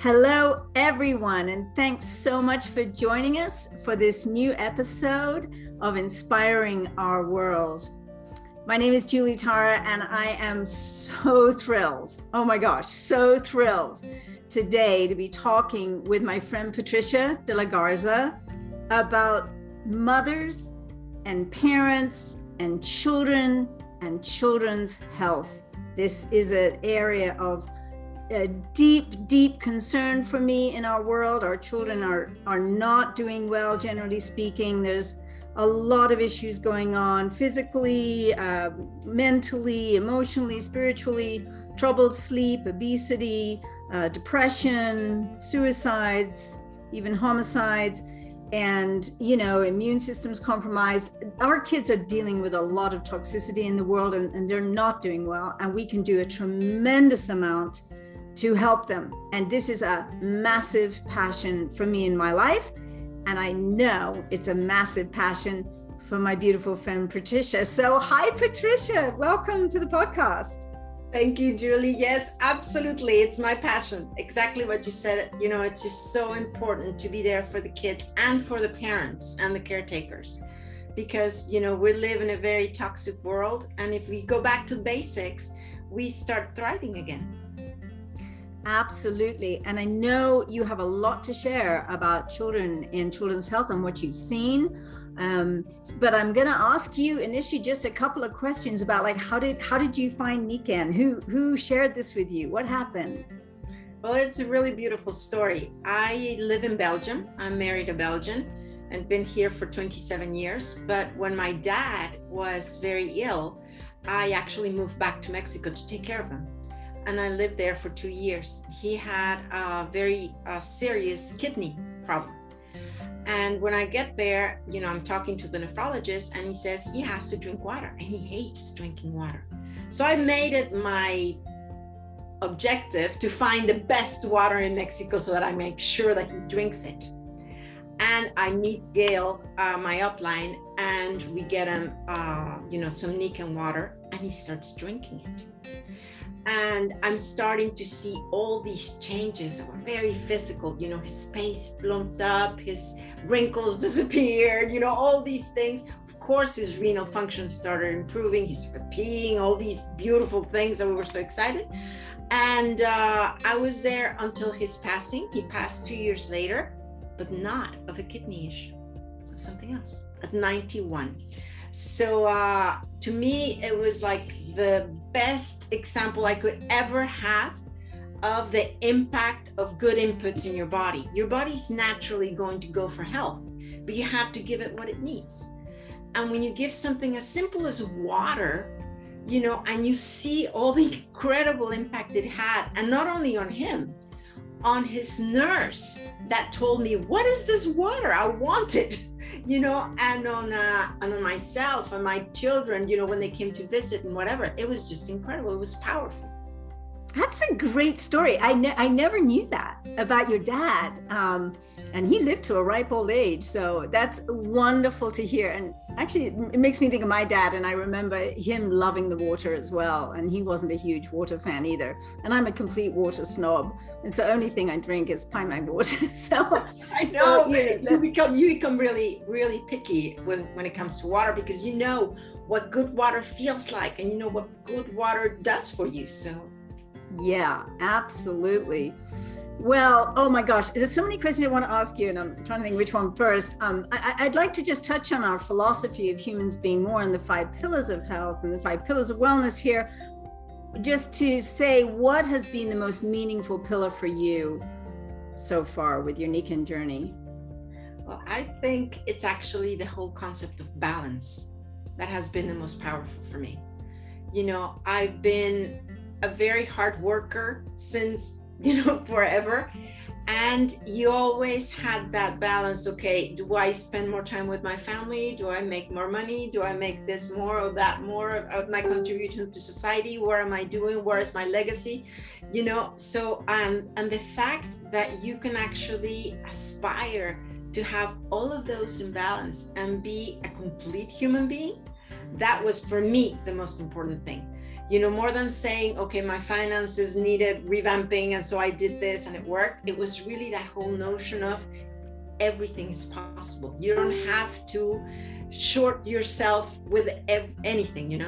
Hello, everyone, and thanks so much for joining us for this new episode of Inspiring Our World. My name is Julie Tara, and I am so thrilled, oh my gosh, so thrilled today to be talking with my friend Patricia de la Garza about mothers and parents and children and children's health. This is an area of a deep concern for me in our world. Our children are not doing well, generally speaking. There's a lot of issues going on physically, mentally, emotionally, spiritually, troubled sleep, obesity, depression, suicides, even homicides, and, immune systems compromised. Our kids are dealing with a lot of toxicity in the world, and they're not doing well. And we can do a tremendous amount to help them. And this is a massive passion for me in my life. And I know it's a massive passion for my beautiful friend, Patricia. So hi, Patricia, welcome to the podcast. Thank you, Julie. Yes, absolutely. It's my passion. Exactly what you said. It's just so important to be there for the kids and for the parents and the caretakers, because, we live in a very toxic world. And if we go back to the basics, we start thriving again. Absolutely. And I know you have a lot to share about children and children's health and what you've seen. But I'm going to ask you initially just a couple of questions about, like, how did you find Nikken? Who shared this with you? What happened? Well, it's a really beautiful story. I live in Belgium. I'm married a Belgian and been here for 27 years. But when my dad was very ill, I actually moved back to Mexico to take care of him. And I lived there for 2 years. He had a very serious kidney problem. And when I get there, I'm talking to the nephrologist, and he says he has to drink water, and he hates drinking water. So I made it my objective to find the best water in Mexico so that I make sure that he drinks it. And I meet Gail, my upline, and we get him, some Nikken water, and he starts drinking it. And I'm starting to see all these changes that were very physical. His face plumped up, his wrinkles disappeared, all these things. Of course, his renal function started improving. He started peeing, all these beautiful things that we were so excited. And I was there until his passing. He passed 2 years later, but not of a kidney issue, of something else, at 91. So to me, it was like the best example I could ever have of the impact of good inputs in your body. Your body's naturally going to go for health, but you have to give it what it needs. And when you give something as simple as water, and you see all the incredible impact it had, and not only on him, on his nurse that told me, what is this water? I want it. And on myself and my children, when they came to visit and whatever, it was just incredible. It was powerful. That's a great story. I never knew that about your dad. And he lived to a ripe old age. So that's wonderful to hear. And actually, it makes me think of my dad. And I remember him loving the water as well. And he wasn't a huge water fan either. And I'm a complete water snob. It's the only thing I drink is Pine water. So I know you become really, really picky when it comes to water, because you know what good water feels like, and you know what good water does for you. So yeah, absolutely. Well, oh my gosh, there's so many questions I want to ask you, and I'm trying to think which one first. I'd like to just touch on our philosophy of humans being more in the 5 pillars of health and the 5 pillars of wellness here. Just to say, what has been the most meaningful pillar for you so far with your Nikken journey? Well, I think it's actually the whole concept of balance that has been the most powerful for me. I've been a very hard worker since forever. And you always had that balance. Okay, do I spend more time with my family? Do I make more money? Do I make this more or that more of my contribution to society? What am I doing? Where is my legacy? So, and the fact that you can actually aspire to have all of those in balance and be a complete human being, that was for me the most important thing. more than saying, okay, my finances needed revamping, and so I did this and it worked. It was really that whole notion of everything is possible. You don't have to short yourself with anything.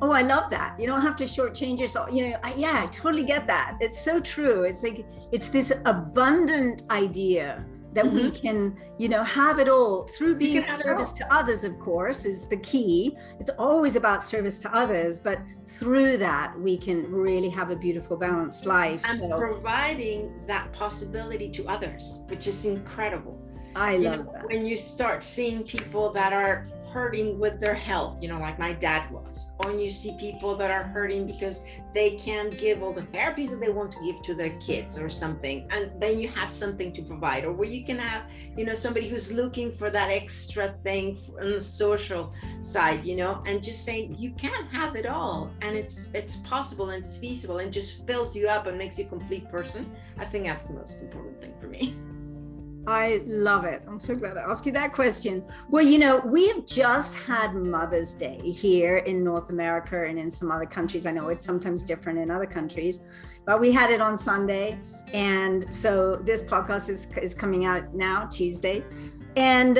Oh, I love that. You don't have to shortchange yourself. I totally get that. It's so true. It's like, it's this abundant idea that we can, have it all through being of service to others, of course, is the key. It's always about service to others, but through that, we can really have a beautiful, balanced life. And providing that possibility to others, which is incredible. I love that. When you start seeing people that are hurting with their health, like my dad was, or you see people that are hurting because they can't give all the therapies that they want to give to their kids or something, and then you have something to provide, or where you can have somebody who's looking for that extra thing on the social side, and just saying you can't have it all, and it's possible and it's feasible, and just fills you up and makes you a complete person. I think that's the most important thing for me. I love it. I'm so glad I asked you that question. Well, we have just had Mother's Day here in North America and in some other countries. I know it's sometimes different in other countries, but we had it on Sunday. And so this podcast is coming out now, Tuesday. And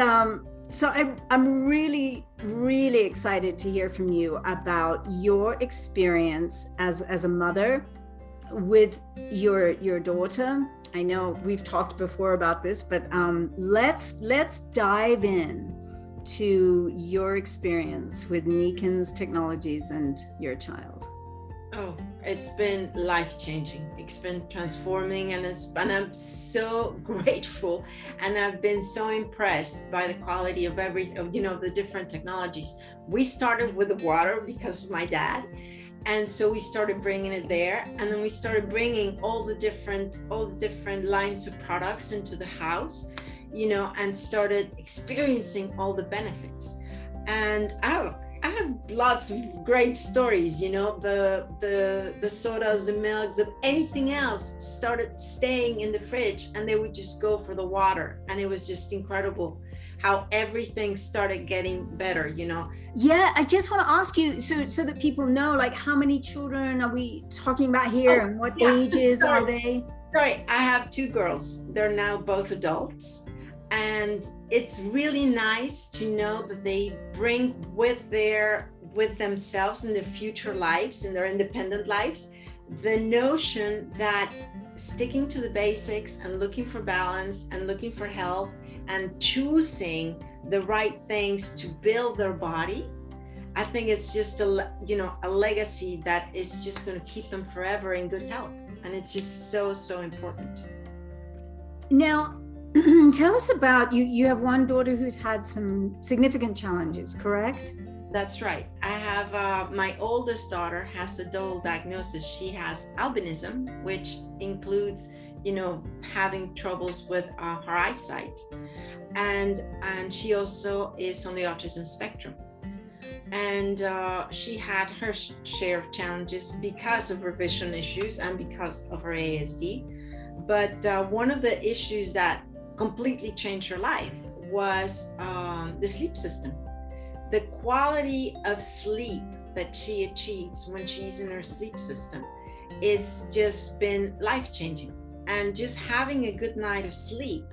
so I'm really, really excited to hear from you about your experience as a mother with your daughter. I know we've talked before about this, but let's dive in to your experience with Nikken's technologies and your child. Oh, it's been life-changing. It's been transforming, and I'm so grateful, and I've been so impressed by the quality of the different technologies. We started with the water because of my dad. And so we started bringing it there, and then we started bringing all the different lines of products into the house, and started experiencing all the benefits. And I have lots of great stories, the sodas, the milks, of anything else started staying in the fridge, and they would just go for the water, and it was just incredible how everything started getting better, Yeah, I just want to ask you, so that people know, like, how many children are we talking about here, and what ages are they? Sorry, I have 2 girls. They're now both adults, and it's really nice to know that they bring with themselves in their future lives, in their independent lives, the notion that sticking to the basics and looking for balance and looking for health and choosing the right things to build their body, I think it's just a legacy that is just going to keep them forever in good health. And it's just so, so important. Now, tell us about, you have one daughter who's had some significant challenges, correct? That's right. I have, my oldest daughter has a double diagnosis. She has albinism, which includes having troubles with her eyesight, and she also is on the autism spectrum, and she had her share of challenges because of her vision issues and because of her ASD. But one of the issues that completely changed her life was the sleep system. The quality of sleep that she achieves when she's in her sleep system is just been life-changing. And just having a good night of sleep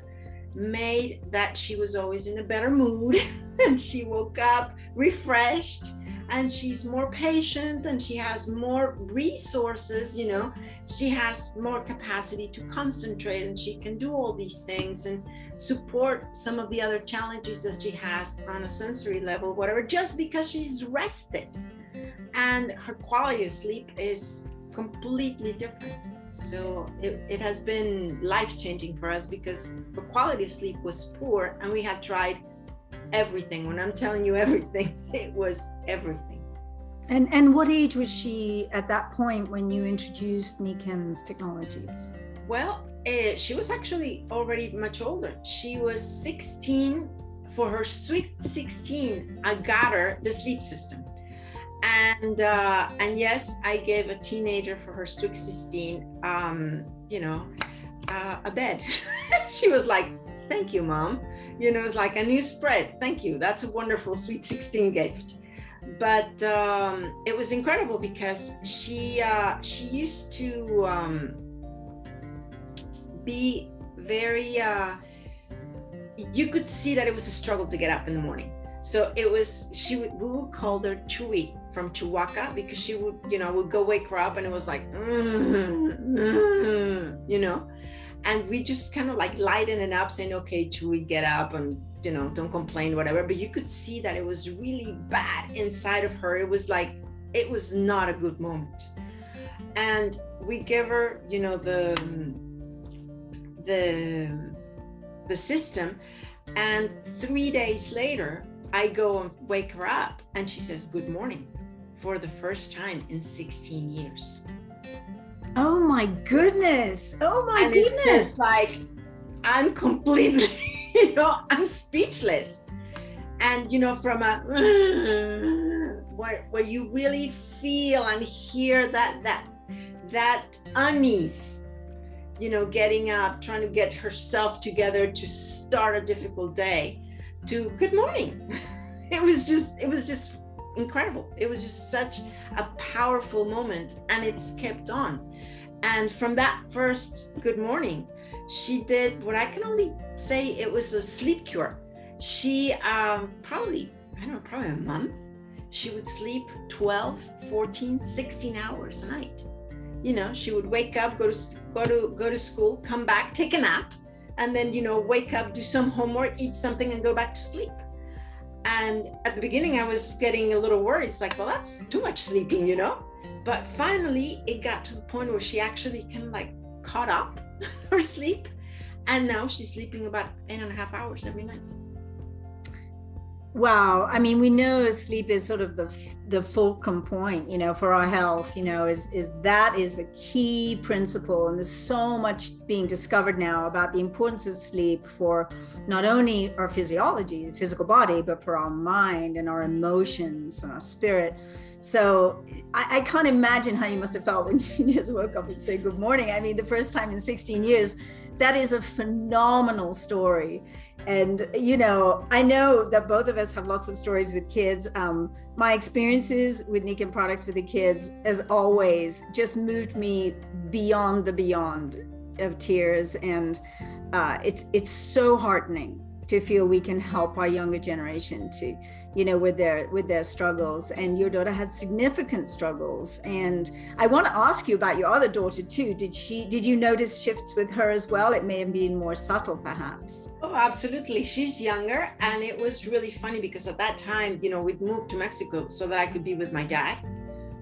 made that she was always in a better mood, and she woke up refreshed, and she's more patient, and she has more resources, she has more capacity to concentrate, and she can do all these things and support some of the other challenges that she has on a sensory level, whatever, just because she's rested. And her quality of sleep is completely different. So it has been life-changing for us, because the quality of sleep was poor, and we had tried everything. When I'm telling you everything, it was everything. And what age was she at that point when you introduced Nikken's technologies? Well, she was actually already much older. She was 16. For her sweet 16, I got her the sleep system. And yes, I gave a teenager for her sweet 16, a bed. She was like, "Thank you, Mom." It's like a new spread. Thank you. That's a wonderful sweet 16 gift. But it was incredible because she used to be very, you could see that it was a struggle to get up in the morning. So it was, we would call her Chewy from Chihuahua, because she would, would go wake her up and it was like, and we just kind of like lighten it up, saying, okay, Chewy, get up and, don't complain, whatever. But you could see that it was really bad inside of her. It was like, it was not a good moment. And we give her, the system. And 3 days later, I go and wake her up and she says, good morning, for the first time in 16 years. Oh my goodness. Oh my goodness. It's like, I'm completely, I'm speechless. And, from a, where you really feel and hear that unease, getting up, trying to get herself together to start a difficult day, to good morning. It was just incredible. It was just such a powerful moment, and it's kept on. And from that first good morning, she did what I can only say it was a sleep cure. She probably a month, she would sleep 12, 14, 16 hours a night. She would wake up, go to school, come back, take a nap, and then, wake up, do some homework, eat something, and go back to sleep. And at the beginning, I was getting a little worried. It's like, well, that's too much sleeping, But finally, it got to the point where she actually kind of like caught up her sleep. And now she's sleeping about 8.5 hours every night. Wow. I mean, we know sleep is sort of the fulcrum point, for our health, is that is the key principle. And there's so much being discovered now about the importance of sleep for not only our physiology, the physical body, but for our mind and our emotions and our spirit. So I can't imagine how you must have felt when you just woke up and said good morning. I mean, the first time in 16 years, that is a phenomenal story. And, I know that both of us have lots of stories with kids. My experiences with Nikken products with the kids, as always, just moved me beyond the beyond of tears. And it's so heartening to feel we can help our younger generation to, with their struggles. And your daughter had significant struggles. And I want to ask you about your other daughter too. Did you notice shifts with her as well? It may have been more subtle, perhaps. Oh, absolutely. She's younger. And it was really funny because at that time, we'd moved to Mexico so that I could be with my dad.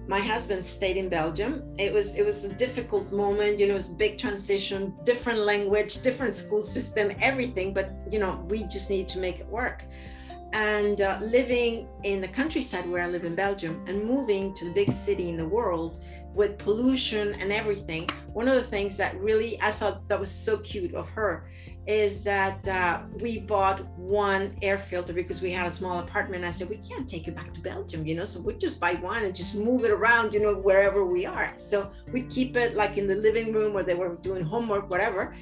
My husband stayed in Belgium. It was a difficult moment, it was a big transition, different language, different school system, everything. But, we just needed to make it work. And living in the countryside where I live in Belgium and moving to the big city in the world with pollution and everything, one of the things that really I thought that was so cute of her is that we bought one air filter because we had a small apartment. I said, we can't take it back to Belgium, so we'd just buy one and just move it around, wherever we are. So we'd keep it like in the living room where they were doing homework, whatever.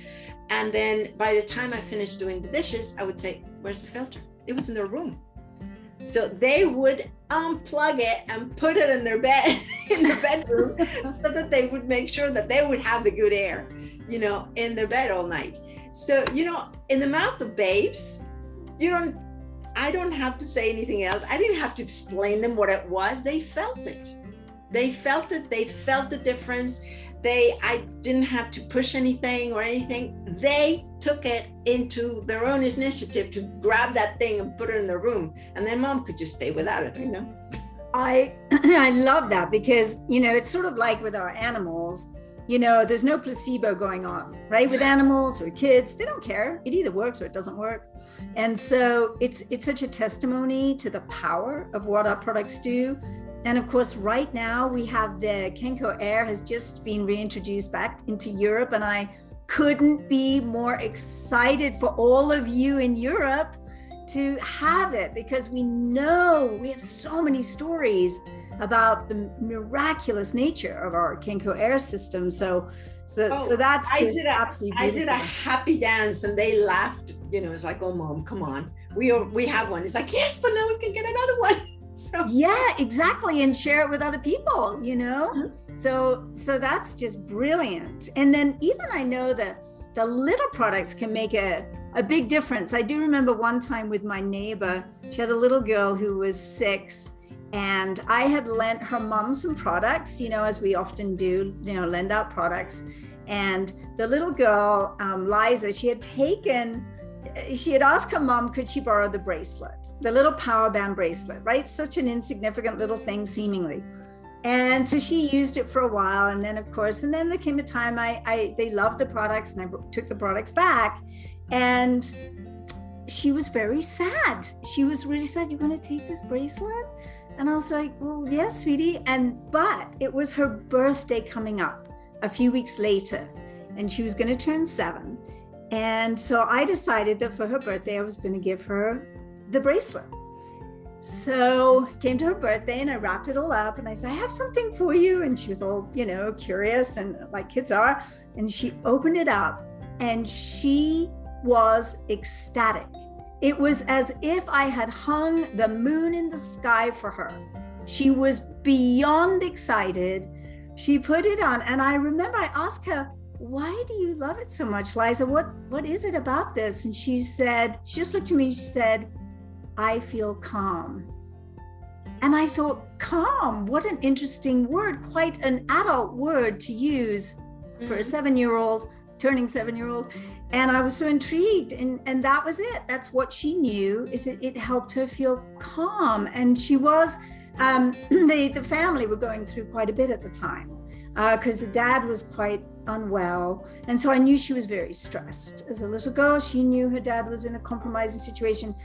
And then by the time I finished doing the dishes, I would say, where's the filter? It was in their room. So they would unplug it and put it in their bed, in their bedroom, so that they would make sure that they would have the good air, in their bed all night. So, in the mouth of babes, I don't have to say anything else. I didn't have to explain them what it was. They felt it. They felt it. They felt the difference. I didn't have to push anything or anything. They took it into their own initiative to grab that thing and put it in their room. And then mom could just stay without it, I love that because, it's sort of like with our animals, there's no placebo going on, right? With animals or kids, they don't care. It either works or it doesn't work. And so it's such a testimony to the power of what our products do. And of course, right now we have the Kenko Air has just been reintroduced back into Europe. And I couldn't be more excited for all of you in Europe to have it because we know we have so many stories about the miraculous nature of our Kenko Air system. So that's just absolutely beautiful. I did a happy dance and they laughed. It's like, oh, mom, come on. We have one. It's like, yes, but now we can get another one. So yeah, exactly. And share it with other people, you know? Mhm. So that's just brilliant. And then even I know that the little products can make a big difference. I do remember one time with my neighbor, she had a little girl who was 6, and I had lent her mom some products, you know, as we often do, you know, lend out products. And the little girl, Liza, she had asked her mom, could she borrow the bracelet, the little power band bracelet, right? Such an insignificant little thing, seemingly. And so she used it for a while. And then, of course, and then there came a time they loved the products, and I took the products back. And she was very sad. She was really sad. You're going to take this bracelet? And I was like, well, yes, sweetie. But it was her birthday coming up a few weeks later, and she was going to turn 7. And so I decided that for her birthday, I was going to give her the bracelet. So came to her birthday, and I wrapped it all up, and I said, I have something for you. And she was all, you know, curious, and like kids are. And she opened it up, and she was ecstatic. It was as if I had hung the moon in the sky for her. She was beyond excited. She put it on, and I remember I asked her, why do you love it so much, Liza? What is it about this? And she just looked at me and she said, I feel calm. And I thought, calm, what an interesting word, quite an adult word to use for a 7-year-old, turning 7-year-old. And I was so intrigued, and that was it. That's what she knew, is it helped her feel calm. And she was, the family were going through quite a bit at the time, because the dad was quite unwell. And so I knew she was very stressed. As a little girl, she knew her dad was in a compromising situation,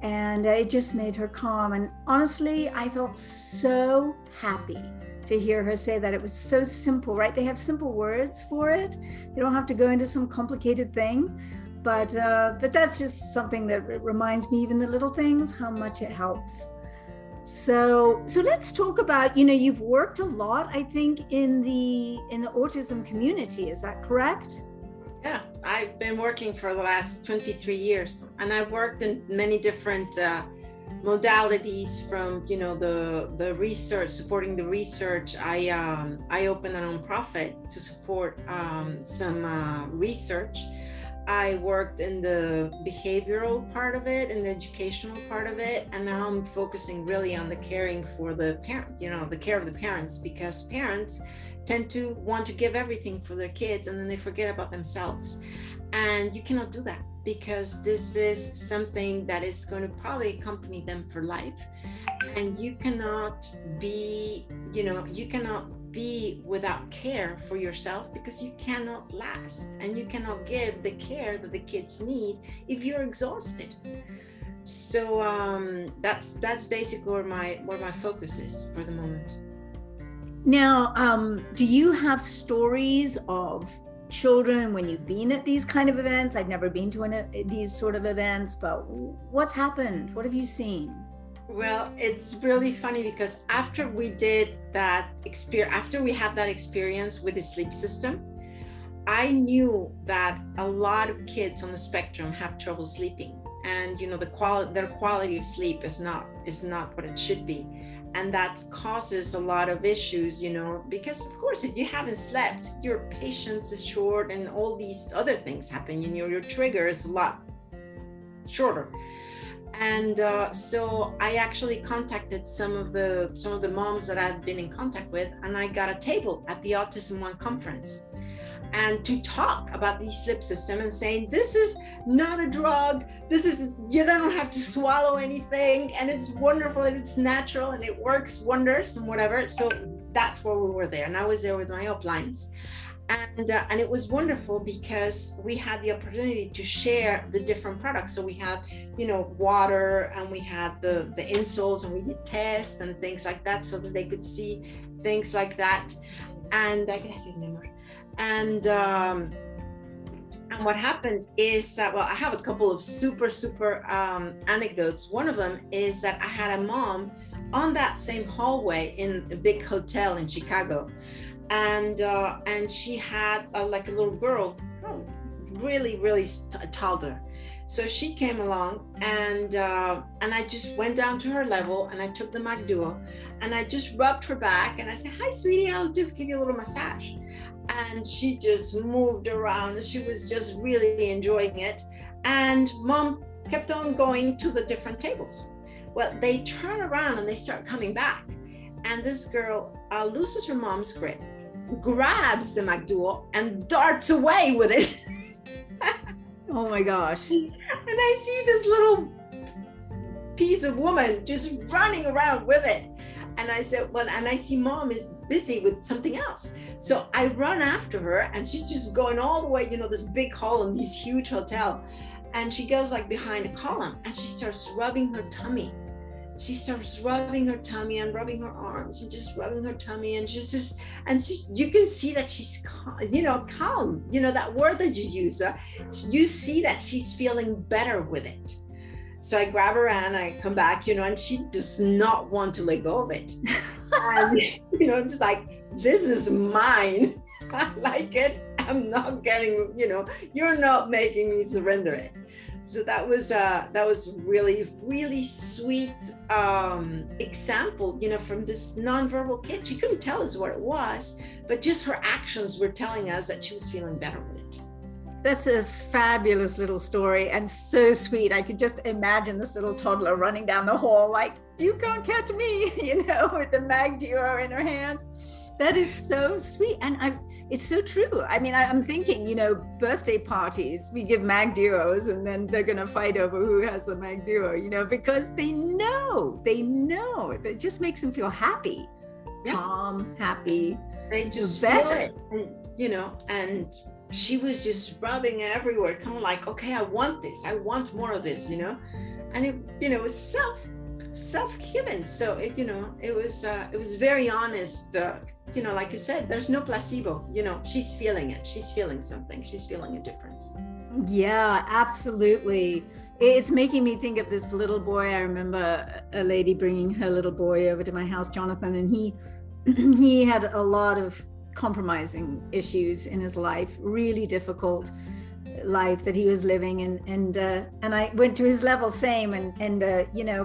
and it just made her calm. And honestly, I felt so happy to hear her say that. It was so simple, right? They have simple words for it. They don't have to go into some complicated thing. But that's just something that reminds me, even the little things, how much it helps. So let's talk about, you know, you've worked a lot, I think, in the autism community. Is that correct? Yeah, I've been working for the last 23 years, and I've worked in many different modalities, from, you know, the research, supporting the research. I opened a nonprofit to support some research. I worked in the behavioral part of it and the educational part of it, and now I'm focusing really on the caring for the parent, you know, the care of the parents, because parents tend to want to give everything for their kids, and then they forget about themselves. And you cannot do that, because this is something that is going to probably accompany them for life. And you cannot be, you know, you cannot be without care for yourself, because you cannot last, and you cannot give the care that the kids need if you're exhausted. So that's basically where my focus is for the moment. Now, do you have stories of children when you've been at these kind of events? I've never been to these sort of events, but what's happened? What have you seen? Well, it's really funny, because after we did that experience, after we had that experience with the sleep system, I knew that a lot of kids on the spectrum have trouble sleeping, and, you know, their quality of sleep is not what it should be. And that causes a lot of issues, you know, because of course, if you haven't slept, your patience is short, and all these other things happen. You know, your trigger is a lot shorter. And so I actually contacted some of the moms that I've been in contact with, and I got a table at the Autism One conference, and to talk about the sleep system and saying, this is not a drug, you don't have to swallow anything, and it's wonderful, and it's natural, and it works wonders, and whatever. So that's where we were there, and I was there with my uplines. And it was wonderful, because we had the opportunity to share the different products. So we had, you know, water, and we had the insoles, and we did tests and things like that, so that they could see things like that. And and what happened is that, well, I have a couple of super anecdotes. One of them is that I had a mom on that same hallway in a big hotel in Chicago. And she had like a little girl, really a toddler. So she came along, and I just went down to her level, and I took the Mac Duo, and I just rubbed her back, and I said, "Hi, sweetie, I'll just give you a little massage." And she just moved around, and she was just really enjoying it. And Mom kept on going to the different tables. Well, they turn around and they start coming back, and this girl loses her mom's grip, grabs the Mac Duo, and darts away with it. Oh my gosh. And I see this little piece of woman just running around with it. And I said, well, and I see Mom is busy with something else. So I run after her, and she's just going all the way, this big hall in this huge hotel. And she goes like behind a column, and she starts rubbing her tummy. She starts rubbing her tummy and rubbing her arms and just rubbing her tummy, and you can see that she's calm, that word that you use, you see that she's feeling better with it. So I grab her and I come back, and she does not want to let go of it. And, it's like, this is mine. I like it. I'm not getting, you're not making me surrender it. So that was really sweet example, from this nonverbal kid. She couldn't tell us what it was, but just her actions were telling us that she was feeling better with it. That's a fabulous little story, and so sweet. I could just imagine this little toddler running down the hall like, "You can't catch me," with the Mac Duo in her hands. That is so sweet. And it's so true. I mean, I'm thinking, birthday parties, we give Mac Duos, and then they're going to fight over who has the Mac Duo, because they know, it just makes them feel happy, calm, happy. They just better. Feel it, and she was just rubbing everywhere, kind of like, okay, I want this. I want more of this, and it was self-given. So it was very honest. Like you said, there's no placebo. She's feeling it. She's feeling something. She's feeling a difference. Yeah, absolutely. It's making me think of this little boy. I remember a lady bringing her little boy over to my house, Jonathan, and he had a lot of compromising issues in his life, really difficult life that he was living, and I went to his level, same, and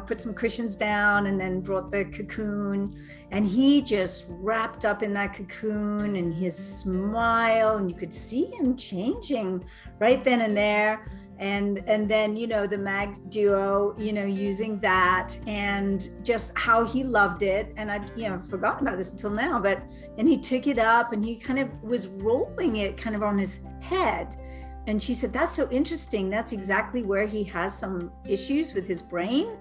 put some cushions down, and then brought the cocoon, and he just wrapped up in that cocoon, and his smile, and you could see him changing right then and there. And then the Mac Duo, using that, and just how he loved it. And I'd forgotten about this until now, and he took it up, and he kind of was rolling it kind of on his head. And she said, "That's so interesting. That's exactly where he has some issues with his brain."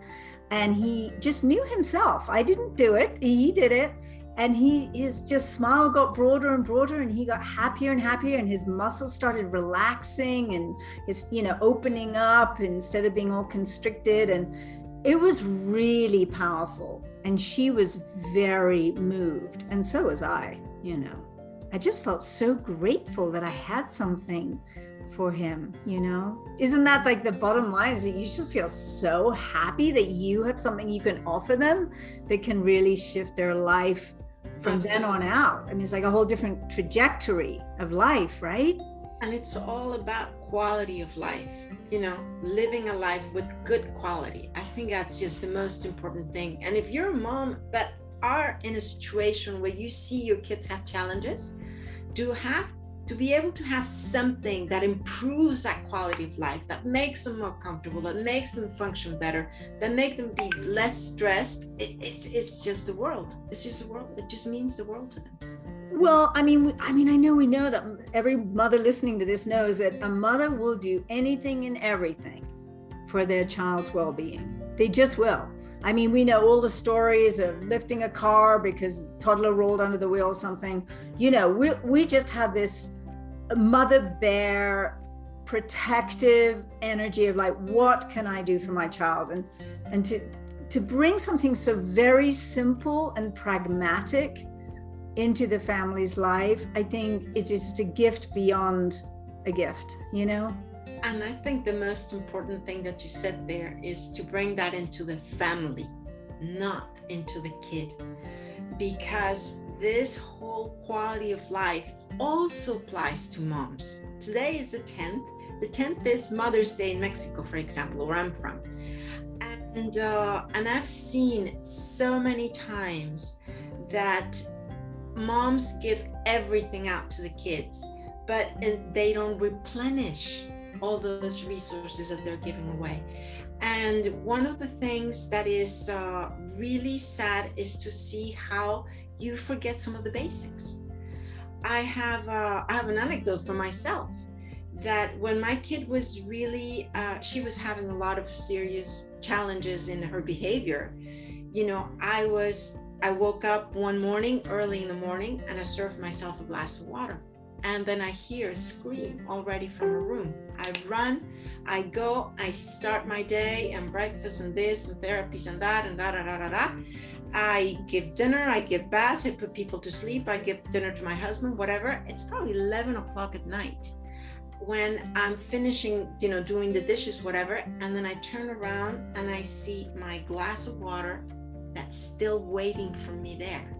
And he just knew himself. I didn't do it. He did it. And his just smile got broader and broader, and he got happier and happier, and his muscles started relaxing, and his, opening up instead of being all constricted. And it was really powerful. And she was very moved. And so was I, I just felt so grateful that I had something for him, Isn't that like the bottom line, is that you just feel so happy that you have something you can offer them that can really shift their life from then on out. I mean, it's like a whole different trajectory of life, right? And it's all about quality of life, living a life with good quality. I think that's just the most important thing. And if you're a mom that are in a situation where you see your kids have challenges, to be able to have something that improves that quality of life, that makes them more comfortable, that makes them function better, that make them be less stressed, it's just the world. It's just the world. It just means the world to them. Well, I mean, we know that every mother listening to this knows that a mother will do anything and everything for their child's well-being. They just will. I mean, we know all the stories of lifting a car because toddler rolled under the wheel or something. We just have this mother bear protective energy of like, what can I do for my child? And to bring something so very simple and pragmatic into the family's life, I think it's just a gift beyond a gift, And I think the most important thing that you said there is to bring that into the family, not into the kid, because this whole quality of life also applies to moms. Today is the 10th. The 10th is Mother's Day in Mexico, for example, where I'm from. And I've seen so many times that moms give everything out to the kids, but they don't replenish all those resources that they're giving away. And one of the things that is really sad is to see how you forget some of the basics. I have an anecdote for myself that when my kid was really, she was having a lot of serious challenges in her behavior. You know, I woke up one morning, early in the morning, and I served myself a glass of water. And then I hear a scream already from her room. I run, I go, I start my day and breakfast and this and therapies and that and da. I give dinner, I give baths, I put people to sleep, I give dinner to my husband, whatever. It's probably 11 o'clock at night when I'm finishing, you know, doing the dishes, whatever. And then I turn around and I see my glass of water that's still waiting for me there.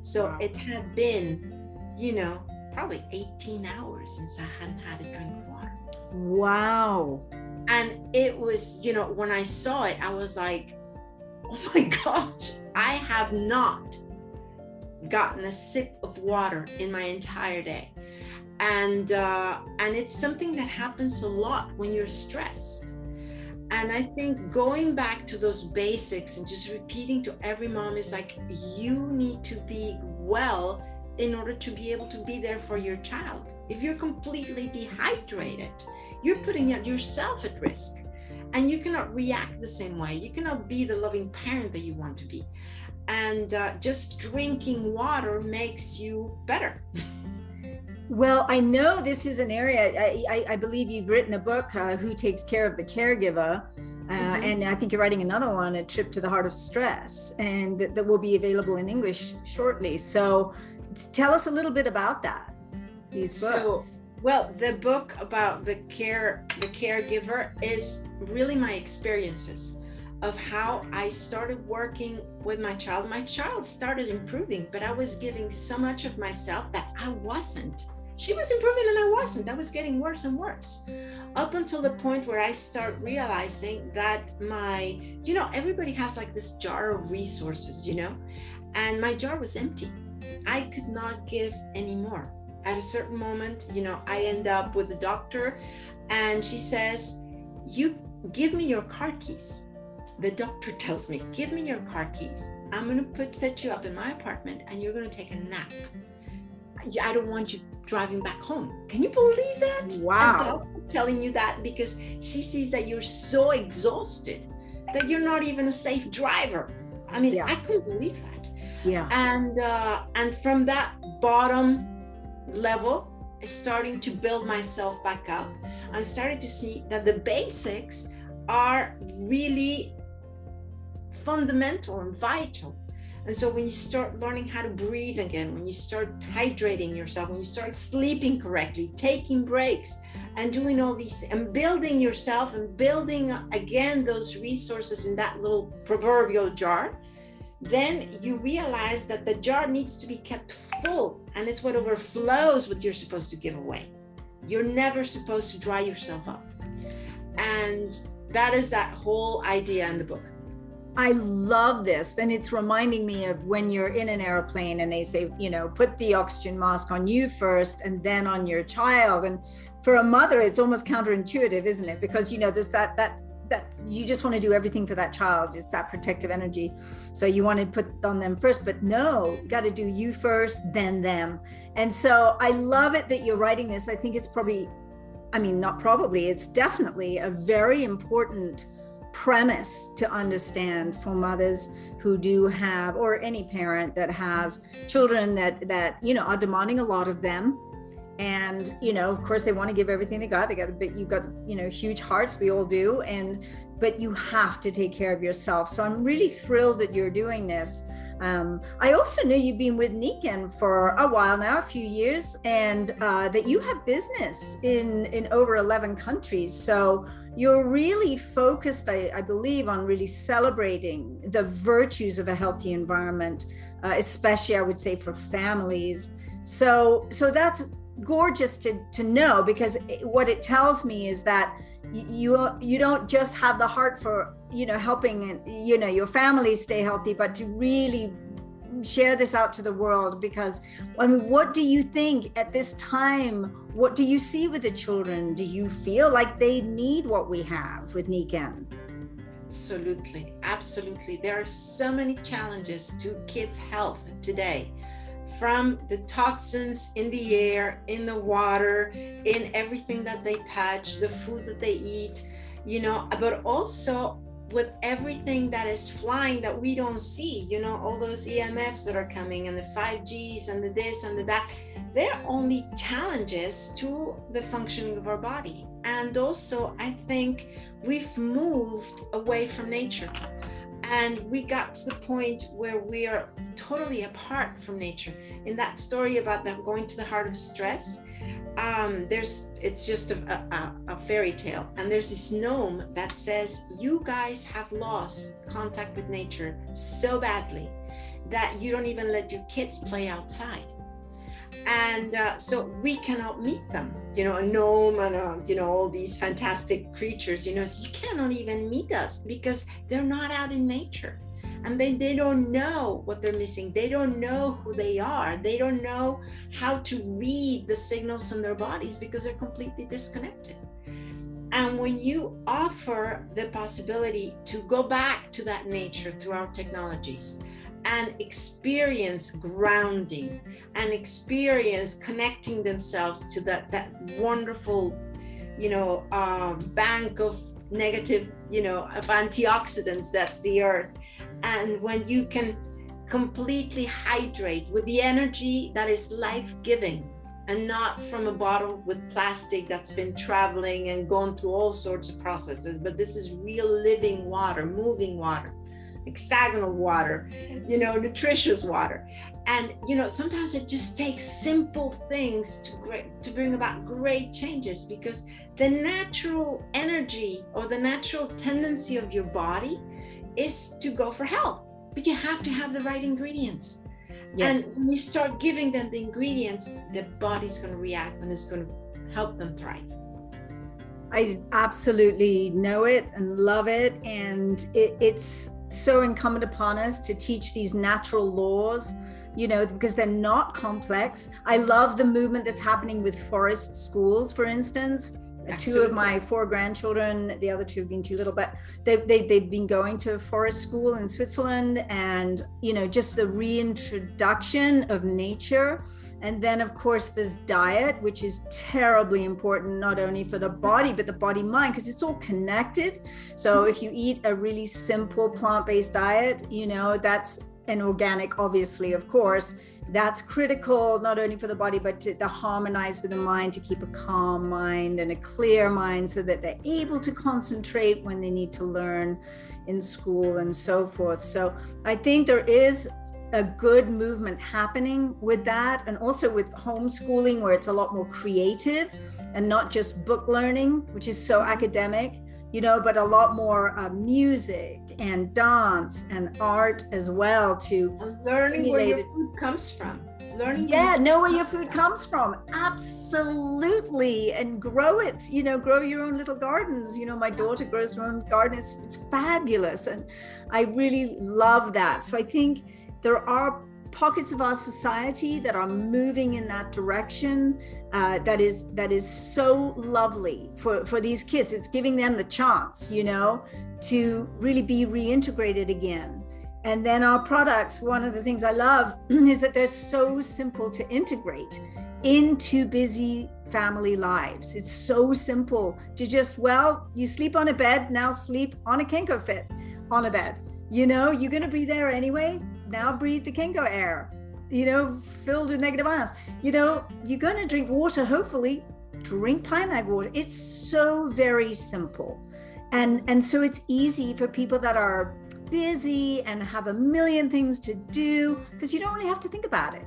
So it had been, you know, probably 18 hours since I hadn't had a drink of water. Wow. And it was, you know, when I saw it, I was like, oh my gosh, I have not gotten a sip of water in my entire day. And it's something that happens a lot when you're stressed. And I think going back to those basics and just repeating to every mom is like, you need to be well in order to be able to be there for your child. If you're completely dehydrated, you're putting yourself at risk, and you cannot react the same way. You cannot be the loving parent that you want to be. And just drinking water makes you better. Well, I know this is an area, I believe you've written a book, Who Takes Care of the Caregiver? And I think you're writing another one, A Trip to the Heart of Stress, and that will be available in English shortly. So tell us a little bit about that, these books. So, well, the book about the caregiver is really my experiences of how I started working with my child. My child started improving, but I was giving so much of myself that I wasn't. She was improving and I wasn't. I was getting worse and worse, up until the point where I start realizing that you know, everybody has like this jar of resources, you know, and my jar was empty. I could not give anymore. At a certain moment, you know, I end up with the doctor and she says, you give me your car keys. The doctor tells me, give me your car keys. I'm going to set you up in my apartment and you're going to take a nap. I don't want you driving back home. Can you believe that? Wow. The doctor telling you that because she sees that you're so exhausted that you're not even a safe driver. I mean, I couldn't believe that. Yeah. And from that bottom level, starting to build myself back up, I started to see that the basics are really fundamental and vital. And so when you start learning how to breathe again, when you start hydrating yourself, when you start sleeping correctly, taking breaks and doing all these and building yourself and building again those resources in that little proverbial jar, then you realize that the jar needs to be kept full, and it's what overflows what you're supposed to give away. You're never supposed to dry yourself up. And that is that whole idea in the book. I love this. And it's reminding me of when you're in an airplane and they say, you know, put the oxygen mask on you first and then on your child. And for a mother, it's almost counterintuitive, isn't it? Because, you know, there's that you just want to do everything for that child, just that protective energy. So you want to put on them first, but no, you got to do you first, then them. And so I love it that you're writing this. I think it's it's definitely a very important premise to understand for mothers who do have, or any parent that has children that you know are demanding a lot of them. And, you know, of course they want to give everything they got. You've got, you know, huge hearts, we all do. But you have to take care of yourself. So I'm really thrilled that you're doing this. I also know you've been with Nikken for a while now, a few years, and that you have business in over 11 countries. So you're really focused, I believe, on really celebrating the virtues of a healthy environment especially I would say for families. So that's gorgeous to know, because what it tells me is that you don't just have the heart for, helping, your family stay healthy, but to really share this out to the world. Because I mean, what do you think at this time? What do you see with the children? Do you feel like they need what we have with Nikken? Absolutely. There are so many challenges to kids' health today, from the toxins in the air, in the water, in everything that they touch, the food that they eat, but also with everything that is flying that we don't see, all those EMFs that are coming, and the 5Gs and the this and the that. They're only challenges to the functioning of our body. And also, I think we've moved away from nature, and we got to the point where we are totally apart from nature. In that story about them going to the heart of stress, it's just a fairy tale, and there's this gnome that says, you guys have lost contact with nature so badly that you don't even let your kids play outside. And so we cannot meet them, a gnome and all these fantastic creatures, you cannot even meet us because they're not out in nature. And they don't know what they're missing. They don't know who they are. They don't know how to read the signals in their bodies because they're completely disconnected. And when you offer the possibility to go back to that nature through our technologies and experience grounding and experience connecting themselves to that wonderful, bank of negative, of antioxidants, that's the earth. And when you can completely hydrate with the energy that is life-giving, and not from a bottle with plastic that's been traveling and gone through all sorts of processes, but this is real living water, moving water, hexagonal water, nutritious water. And sometimes it just takes simple things to bring about great changes, because the natural energy or the natural tendency of your body is to go for health, but you have to have the right ingredients. Yes. And when you start giving them the ingredients, the body's going to react and it's going to help them thrive. I absolutely know it and love it. And it's so incumbent upon us to teach these natural laws, because they're not complex. I love the movement that's happening with forest schools, for instance. Absolutely. 2 of my 4 grandchildren, the other 2 have been too little, but they've been going to a forest school in Switzerland, and just the reintroduction of nature. And then of course there's diet, which is terribly important, not only for the body but the body mind, because it's all connected. So if you eat a really simple plant-based diet, that's an organic, obviously, of course, that's critical not only for the body but to harmonize with the mind, to keep a calm mind and a clear mind so that they're able to concentrate when they need to learn in school and so forth. So I think there is a good movement happening with that, and also with homeschooling, where it's a lot more creative and not just book learning, which is so academic, but a lot more music and dance and art as well, to learning where your food comes from. Know where your food comes from. Absolutely. And grow it, grow your own little gardens. My daughter grows her own garden. It's fabulous. And I really love that. So I think there are pockets of our society that are moving in that direction, that is so lovely for these kids. It's giving them the chance, to really be reintegrated again. And then our products, one of the things I love is that they're so simple to integrate into busy family lives. It's so simple to just, you sleep on a bed, now sleep on a Kenko fit on a bed. You're going to be there anyway. Now breathe the Kenko air, filled with negative ions. You're going to drink water, hopefully drink pine mag water. It's so very simple. And so it's easy for people that are busy and have a million things to do, because you don't really have to think about it.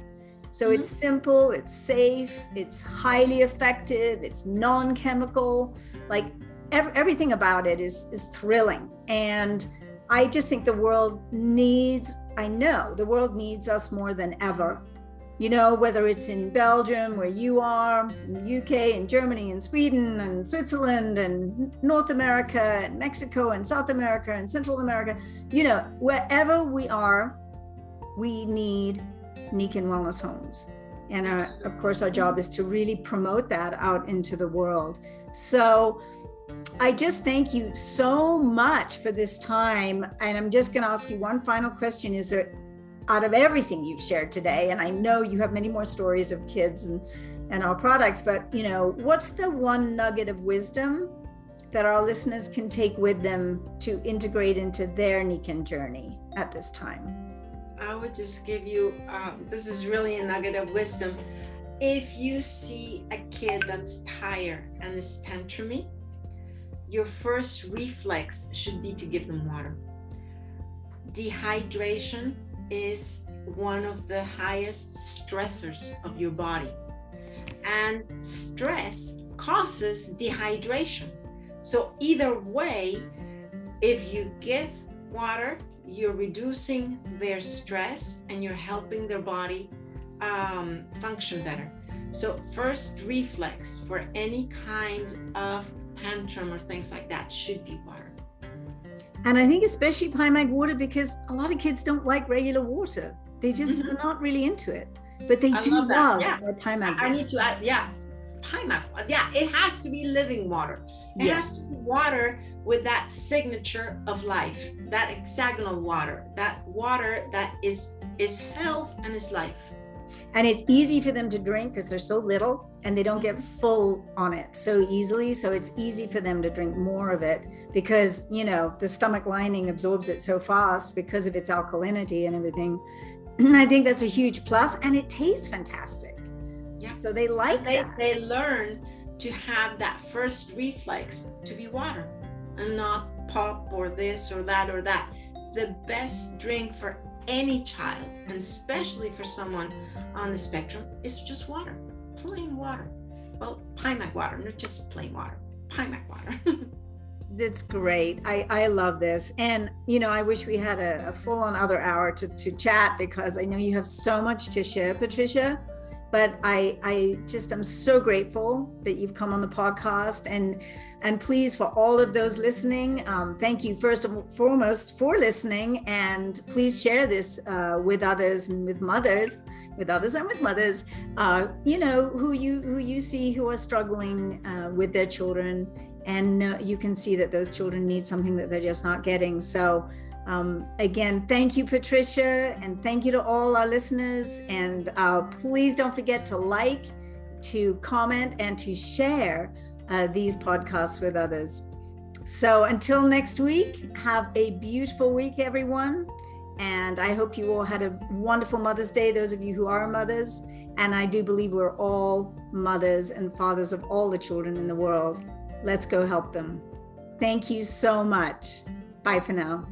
So It's simple, it's safe, it's highly effective, it's non-chemical, like everything about it is thrilling. And I just think the world needs, I know the world needs us more than ever. You know, whether it's in Belgium, where you are, in the UK, and Germany, and Sweden, and Switzerland, and North America, and Mexico, and South America, and Central America, you know, wherever we are, we need Nikken Wellness Homes. And of course, our job is to really promote that out into the world. So I just thank you so much for this time. And I'm just going to ask you one final question. Is there, out of everything you've shared today, and I know you have many more stories of kids and our products, but you know, what's the one nugget of wisdom that our listeners can take with them to integrate into their Nikken journey at this time? I would just give you, this is really a nugget of wisdom. If you see a kid that's tired and is tantrumy, your first reflex should be to give them water. Dehydration is one of the highest stressors of your body, and stress causes dehydration. So either way, if you give water, you're reducing their stress and you're helping their body function better. So first reflex for any kind of tantrum or things like that should be water. And I think especially Pimac water, because a lot of kids don't like regular water. They just are not really into it, but they do love their Pimac water. I need to add, Pimac. Yeah, it has to be living water. It has to be water with that signature of life, that hexagonal water that is health and is life. And it's easy for them to drink because they're so little and they don't get full on it so easily. So it's easy for them to drink more of it because, you know, the stomach lining absorbs it so fast because of its alkalinity and everything. I think that's a huge plus, and it tastes fantastic. Yeah. So they like that. They learn to have that first reflex to be water and not pop or this or that or that. The best drink for any child, and especially for someone on the spectrum, is just water, plain water. Well, Pimac water, not just plain water, Pimac water. That's great. I love this. And, you know, I wish we had a full-on other hour to chat, because I know you have so much to share, Patricia. But I just am so grateful that you've come on the podcast, and please, for all of those listening, thank you first and foremost for listening, and please share this with others and with mothers, you know, who you see who are struggling with their children, and you can see that those children need something that they're just not getting. So again, thank you, Patricia, and thank you to all our listeners. And please don't forget to like, to comment, and to share these podcasts with others. So until next week, have a beautiful week, everyone. And I hope you all had a wonderful Mother's Day, those of you who are mothers. And I do believe we're all mothers and fathers of all the children in the world. Let's go help them. Thank you so much. Bye for now.